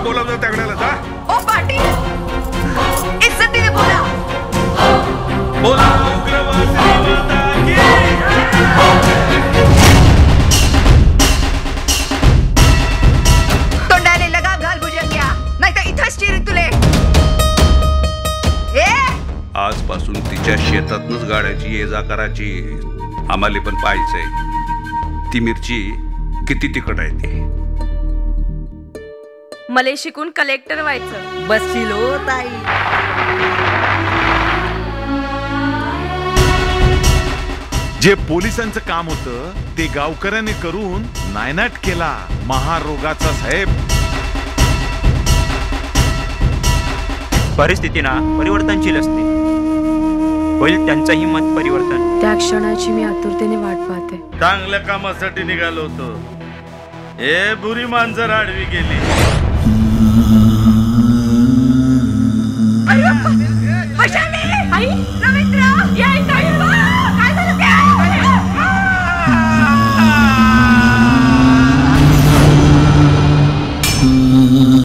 बोलावलं त्यागड्याला जा. ओ पाटील, इज्जतीने बोला. बोला उग्रवाद माता की. तोंडाले लगाम घाल भुजंग्या, नाही तर इथंच चिरी तुले. आजपासून तिच्या शेतातनच गाड्याची ये जा करायची. आम्हाला पण पाहायचंय ती मिरची किती तिखट आहे ती. मले शिकून कलेक्टर व्हायचं. बसलो ताई. जे पोलिसांचं काम होतं ते गावकऱ्याने करून नायनाट केला महारोगाचा साहेब. परिस्थिती ना परिवर्तनशील असते, होईल त्यांचंही मत परिवर्तन. त्या क्षणाची मी आतुरतेने वाट पाहते. चांगल्या कामासाठी निघालो होतो, हे बुरी मांजर आडवी गेली.